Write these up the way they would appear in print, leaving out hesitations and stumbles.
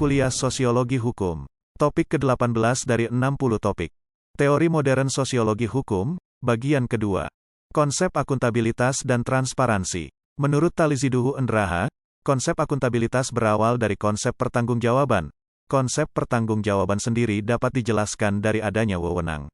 Kuliah Sosiologi Hukum. Topik ke-18 dari 60 topik. Teori modern sosiologi hukum, bagian kedua. Konsep akuntabilitas dan transparansi. Menurut Taliziduhu Endraha, konsep akuntabilitas berawal dari konsep pertanggungjawaban. Konsep pertanggungjawaban sendiri dapat dijelaskan dari adanya wewenang.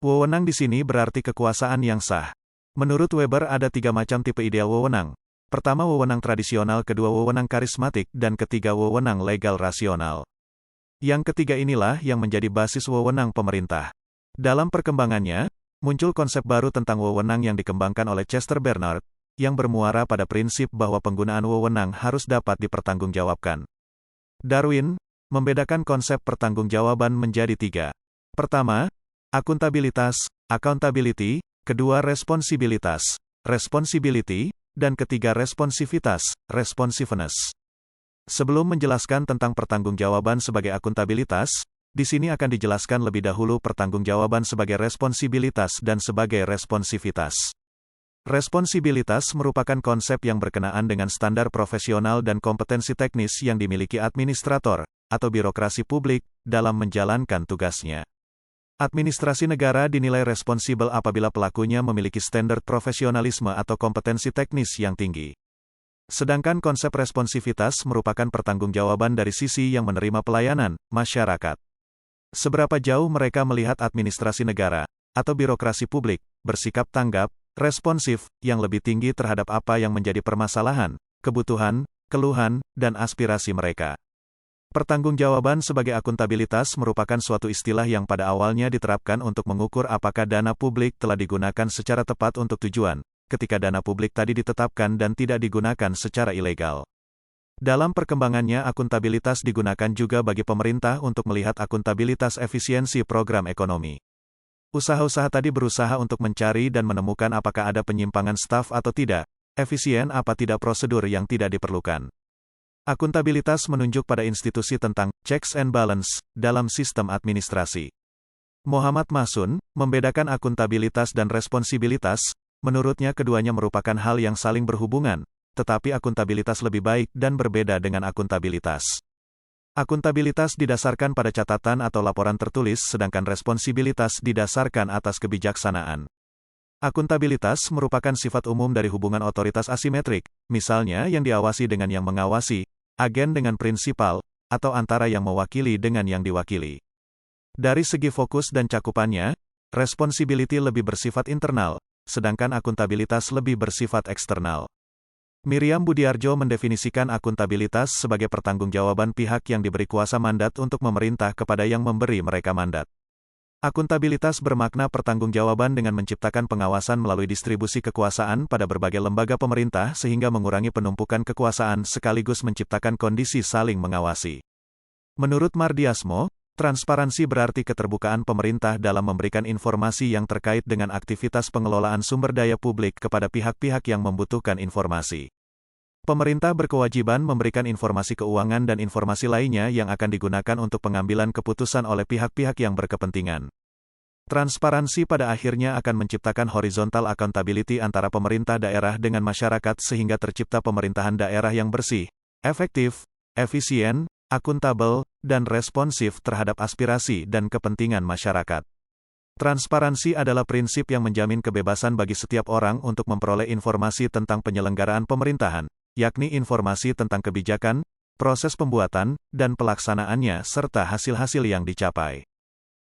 Wewenang di sini berarti kekuasaan yang sah. Menurut Weber ada 3 macam tipe ideal wewenang. Pertama wewenang tradisional, kedua wewenang karismatik, dan ketiga wewenang legal rasional. Yang ketiga inilah yang menjadi basis wewenang pemerintah. Dalam perkembangannya, muncul konsep baru tentang wewenang yang dikembangkan oleh Chester Bernard, yang bermuara pada prinsip bahwa penggunaan wewenang harus dapat dipertanggungjawabkan. Darwin membedakan konsep pertanggungjawaban menjadi 3. Pertama, akuntabilitas, accountability, kedua responsibilitas, responsibility, dan ketiga responsivitas, responsiveness. Sebelum menjelaskan tentang pertanggungjawaban sebagai akuntabilitas, di sini akan dijelaskan lebih dahulu pertanggungjawaban sebagai responsibilitas dan sebagai responsivitas. Responsibilitas merupakan konsep yang berkenaan dengan standar profesional dan kompetensi teknis yang dimiliki administrator, atau birokrasi publik, dalam menjalankan tugasnya. Administrasi negara dinilai responsibel apabila pelakunya memiliki standar profesionalisme atau kompetensi teknis yang tinggi. Sedangkan konsep responsivitas merupakan pertanggungjawaban dari sisi yang menerima pelayanan, masyarakat. Seberapa jauh mereka melihat administrasi negara, atau birokrasi publik, bersikap tanggap, responsif, yang lebih tinggi terhadap apa yang menjadi permasalahan, kebutuhan, keluhan, dan aspirasi mereka. Pertanggungjawaban sebagai akuntabilitas merupakan suatu istilah yang pada awalnya diterapkan untuk mengukur apakah dana publik telah digunakan secara tepat untuk tujuan, ketika dana publik tadi ditetapkan dan tidak digunakan secara ilegal. Dalam perkembangannya akuntabilitas digunakan juga bagi pemerintah untuk melihat akuntabilitas efisiensi program ekonomi. Usaha-usaha tadi berusaha untuk mencari dan menemukan apakah ada penyimpangan staf atau tidak, efisien apa tidak prosedur yang tidak diperlukan. Akuntabilitas menunjuk pada institusi tentang checks and balance dalam sistem administrasi. Muhammad Masun membedakan akuntabilitas dan responsibilitas. Menurutnya keduanya merupakan hal yang saling berhubungan, tetapi akuntabilitas lebih baik dan berbeda dengan akuntabilitas. Akuntabilitas didasarkan pada catatan atau laporan tertulis, sedangkan responsibilitas didasarkan atas kebijaksanaan. Akuntabilitas merupakan sifat umum dari hubungan otoritas asimetrik, misalnya yang diawasi dengan yang mengawasi, agen dengan prinsipal, atau antara yang mewakili dengan yang diwakili. Dari segi fokus dan cakupannya, responsibility lebih bersifat internal, sedangkan akuntabilitas lebih bersifat eksternal. Miriam Budiarjo mendefinisikan akuntabilitas sebagai pertanggungjawaban pihak yang diberi kuasa mandat untuk memerintah kepada yang memberi mereka mandat. Akuntabilitas bermakna pertanggungjawaban dengan menciptakan pengawasan melalui distribusi kekuasaan pada berbagai lembaga pemerintah sehingga mengurangi penumpukan kekuasaan sekaligus menciptakan kondisi saling mengawasi. Menurut Mardiasmo, transparansi berarti keterbukaan pemerintah dalam memberikan informasi yang terkait dengan aktivitas pengelolaan sumber daya publik kepada pihak-pihak yang membutuhkan informasi. Pemerintah berkewajiban memberikan informasi keuangan dan informasi lainnya yang akan digunakan untuk pengambilan keputusan oleh pihak-pihak yang berkepentingan. Transparansi pada akhirnya akan menciptakan horizontal accountability antara pemerintah daerah dengan masyarakat sehingga tercipta pemerintahan daerah yang bersih, efektif, efisien, akuntabel, dan responsif terhadap aspirasi dan kepentingan masyarakat. Transparansi adalah prinsip yang menjamin kebebasan bagi setiap orang untuk memperoleh informasi tentang penyelenggaraan pemerintahan, yakni informasi tentang kebijakan, proses pembuatan, dan pelaksanaannya serta hasil-hasil yang dicapai.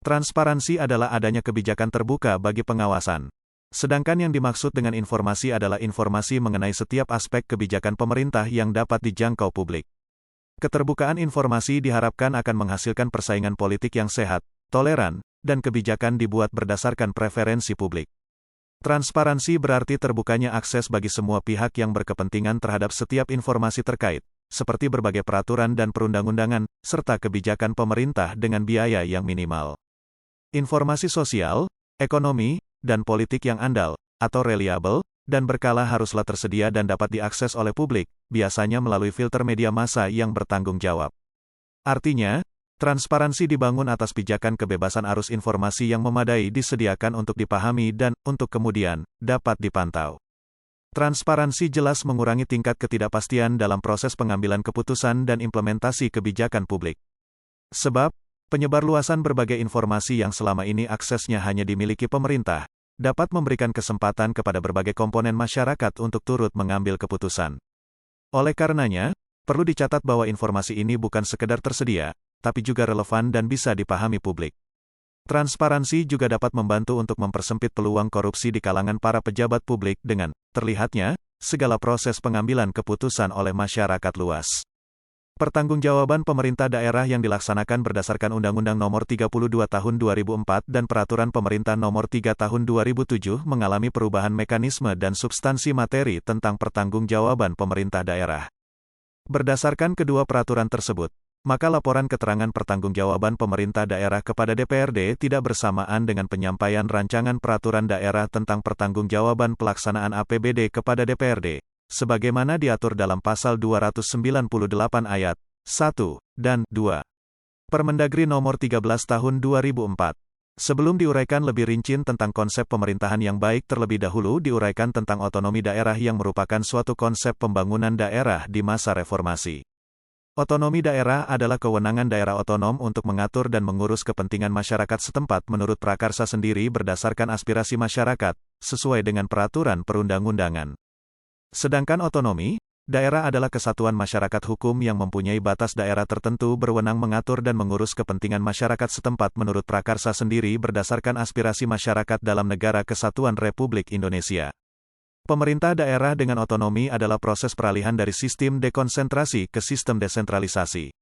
Transparansi adalah adanya kebijakan terbuka bagi pengawasan. Sedangkan yang dimaksud dengan informasi adalah informasi mengenai setiap aspek kebijakan pemerintah yang dapat dijangkau publik. Keterbukaan informasi diharapkan akan menghasilkan persaingan politik yang sehat, toleran, dan kebijakan dibuat berdasarkan preferensi publik. Transparansi berarti terbukanya akses bagi semua pihak yang berkepentingan terhadap setiap informasi terkait, seperti berbagai peraturan dan perundang-undangan, serta kebijakan pemerintah dengan biaya yang minimal. Informasi sosial, ekonomi, dan politik yang andal, atau reliable, dan berkala haruslah tersedia dan dapat diakses oleh publik, biasanya melalui filter media massa yang bertanggung jawab. Artinya, transparansi dibangun atas pijakan kebebasan arus informasi yang memadai disediakan untuk dipahami dan, untuk kemudian, dapat dipantau. Transparansi jelas mengurangi tingkat ketidakpastian dalam proses pengambilan keputusan dan implementasi kebijakan publik. Sebab, penyebarluasan berbagai informasi yang selama ini aksesnya hanya dimiliki pemerintah, dapat memberikan kesempatan kepada berbagai komponen masyarakat untuk turut mengambil keputusan. Oleh karenanya, perlu dicatat bahwa informasi ini bukan sekedar tersedia, tapi juga relevan dan bisa dipahami publik. Transparansi juga dapat membantu untuk mempersempit peluang korupsi di kalangan para pejabat publik dengan, terlihatnya, segala proses pengambilan keputusan oleh masyarakat luas. Pertanggungjawaban pemerintah daerah yang dilaksanakan berdasarkan Undang-Undang Nomor 32 Tahun 2004 dan Peraturan Pemerintah Nomor 3 Tahun 2007 mengalami perubahan mekanisme dan substansi materi tentang pertanggungjawaban pemerintah daerah. Berdasarkan kedua peraturan tersebut, maka laporan keterangan pertanggungjawaban pemerintah daerah kepada DPRD tidak bersamaan dengan penyampaian rancangan peraturan daerah tentang pertanggungjawaban pelaksanaan APBD kepada DPRD, sebagaimana diatur dalam pasal 298 ayat 1 dan 2 Permendagri Nomor 13 Tahun 2004. Sebelum diuraikan lebih rinci tentang konsep pemerintahan yang baik, terlebih dahulu diuraikan tentang otonomi daerah yang merupakan suatu konsep pembangunan daerah di masa reformasi. Otonomi daerah adalah kewenangan daerah otonom untuk mengatur dan mengurus kepentingan masyarakat setempat menurut prakarsa sendiri berdasarkan aspirasi masyarakat, sesuai dengan peraturan perundang-undangan. Sedangkan otonomi daerah adalah kesatuan masyarakat hukum yang mempunyai batas daerah tertentu berwenang mengatur dan mengurus kepentingan masyarakat setempat menurut prakarsa sendiri berdasarkan aspirasi masyarakat dalam Negara Kesatuan Republik Indonesia. Pemerintah daerah dengan otonomi adalah proses peralihan dari sistem dekonsentrasi ke sistem desentralisasi.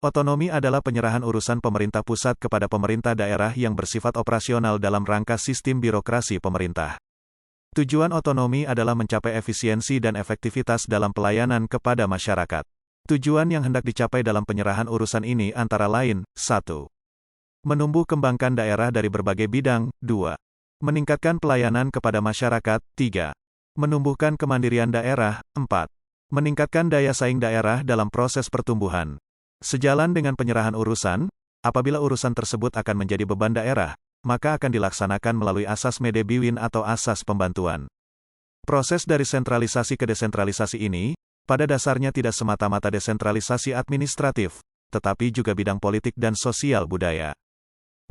Otonomi adalah penyerahan urusan pemerintah pusat kepada pemerintah daerah yang bersifat operasional dalam rangka sistem birokrasi pemerintah. Tujuan otonomi adalah mencapai efisiensi dan efektivitas dalam pelayanan kepada masyarakat. Tujuan yang hendak dicapai dalam penyerahan urusan ini antara lain, 1. Menumbuh kembangkan daerah dari berbagai bidang, 2. Meningkatkan pelayanan kepada masyarakat, 3. Menumbuhkan kemandirian daerah, 4. Meningkatkan daya saing daerah dalam proses pertumbuhan. Sejalan dengan penyerahan urusan, apabila urusan tersebut akan menjadi beban daerah, maka akan dilaksanakan melalui asas medebiwin atau asas pembantuan. Proses dari sentralisasi ke desentralisasi ini, pada dasarnya tidak semata-mata desentralisasi administratif, tetapi juga bidang politik dan sosial budaya.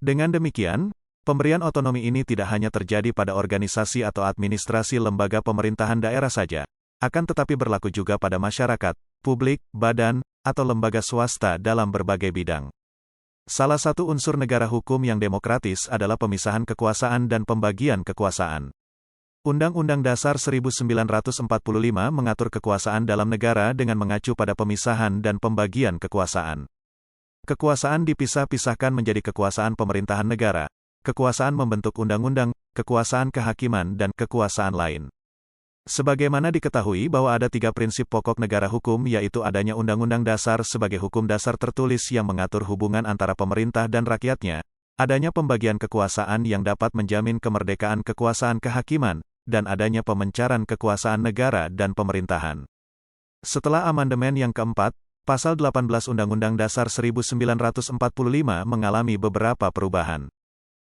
Dengan demikian, pemberian otonomi ini tidak hanya terjadi pada organisasi atau administrasi lembaga pemerintahan daerah saja, akan tetapi berlaku juga pada masyarakat, publik, badan, atau lembaga swasta dalam berbagai bidang. Salah satu unsur negara hukum yang demokratis adalah pemisahan kekuasaan dan pembagian kekuasaan. Undang-Undang Dasar 1945 mengatur kekuasaan dalam negara dengan mengacu pada pemisahan dan pembagian kekuasaan. Kekuasaan dipisah-pisahkan menjadi kekuasaan pemerintahan negara, kekuasaan membentuk undang-undang, kekuasaan kehakiman dan kekuasaan lain. Sebagaimana diketahui bahwa ada 3 prinsip pokok negara hukum, yaitu adanya Undang-Undang Dasar sebagai hukum dasar tertulis yang mengatur hubungan antara pemerintah dan rakyatnya, adanya pembagian kekuasaan yang dapat menjamin kemerdekaan kekuasaan kehakiman, dan adanya pemencaran kekuasaan negara dan pemerintahan. Setelah amandemen yang keempat, Pasal 18 Undang-Undang Dasar 1945 mengalami beberapa perubahan.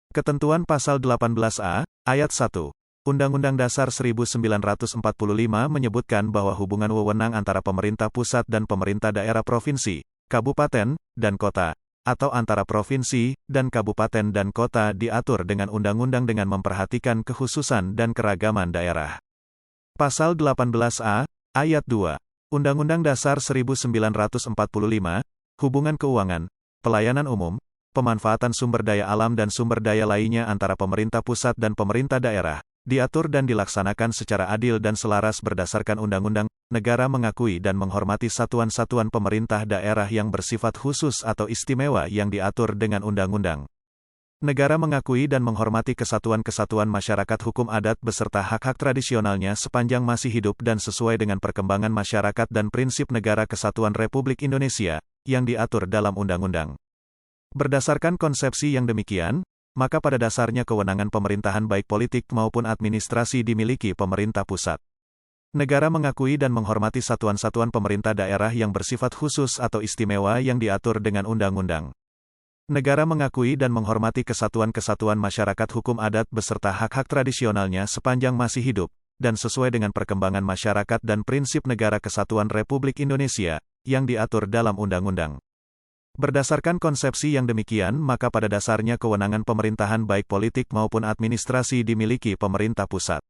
Ketentuan Pasal 18A, Ayat 1. Undang-Undang Dasar 1945 menyebutkan bahwa hubungan wewenang antara pemerintah pusat dan pemerintah daerah provinsi, kabupaten, dan kota, atau antara provinsi dan kabupaten dan kota diatur dengan undang-undang dengan memperhatikan kekhususan dan keragaman daerah. Pasal 18A, Ayat 2. Undang-Undang Dasar 1945, hubungan keuangan, pelayanan umum, pemanfaatan sumber daya alam dan sumber daya lainnya antara pemerintah pusat dan pemerintah daerah, diatur dan dilaksanakan secara adil dan selaras berdasarkan undang-undang. Negara mengakui dan menghormati satuan-satuan pemerintah daerah yang bersifat khusus atau istimewa yang diatur dengan undang-undang. Negara mengakui dan menghormati kesatuan-kesatuan masyarakat hukum adat beserta hak-hak tradisionalnya sepanjang masih hidup dan sesuai dengan perkembangan masyarakat dan prinsip Negara Kesatuan Republik Indonesia yang diatur dalam undang-undang. Berdasarkan konsepsi yang demikian, maka pada dasarnya kewenangan pemerintahan baik politik maupun administrasi dimiliki pemerintah pusat. Negara mengakui dan menghormati satuan-satuan pemerintah daerah yang bersifat khusus atau istimewa yang diatur dengan undang-undang. Negara mengakui dan menghormati kesatuan-kesatuan masyarakat hukum adat beserta hak-hak tradisionalnya sepanjang masih hidup, dan sesuai dengan perkembangan masyarakat dan prinsip Negara Kesatuan Republik Indonesia, yang diatur dalam undang-undang. Berdasarkan konsepsi yang demikian, maka pada dasarnya kewenangan pemerintahan baik politik maupun administrasi dimiliki pemerintah pusat.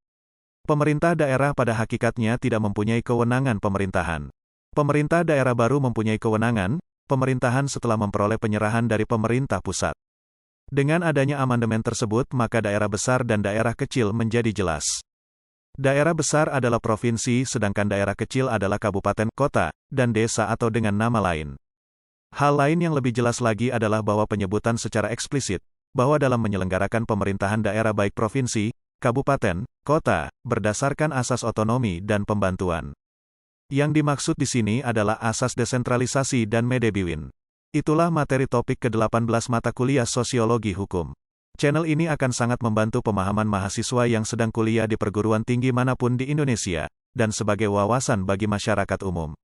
Pemerintah daerah pada hakikatnya tidak mempunyai kewenangan pemerintahan. Pemerintah daerah baru mempunyai kewenangan pemerintahan setelah memperoleh penyerahan dari pemerintah pusat. Dengan adanya amandemen tersebut, maka daerah besar dan daerah kecil menjadi jelas. Daerah besar adalah provinsi, sedangkan daerah kecil adalah kabupaten, kota, dan desa atau dengan nama lain. Hal lain yang lebih jelas lagi adalah bahwa penyebutan secara eksplisit, bahwa dalam menyelenggarakan pemerintahan daerah baik provinsi, kabupaten, kota, berdasarkan asas otonomi dan pembantuan. Yang dimaksud di sini adalah asas desentralisasi dan medebiwin. Itulah materi topik ke-18 mata kuliah Sosiologi Hukum. Channel ini akan sangat membantu pemahaman mahasiswa yang sedang kuliah di perguruan tinggi manapun di Indonesia, dan sebagai wawasan bagi masyarakat umum.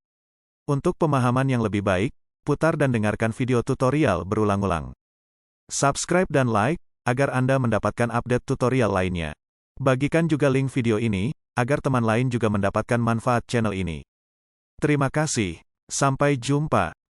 Untuk pemahaman yang lebih baik, putar dan dengarkan video tutorial berulang-ulang. Subscribe dan like, agar Anda mendapatkan update tutorial lainnya. Bagikan juga link video ini, agar teman lain juga mendapatkan manfaat channel ini. Terima kasih. Sampai jumpa.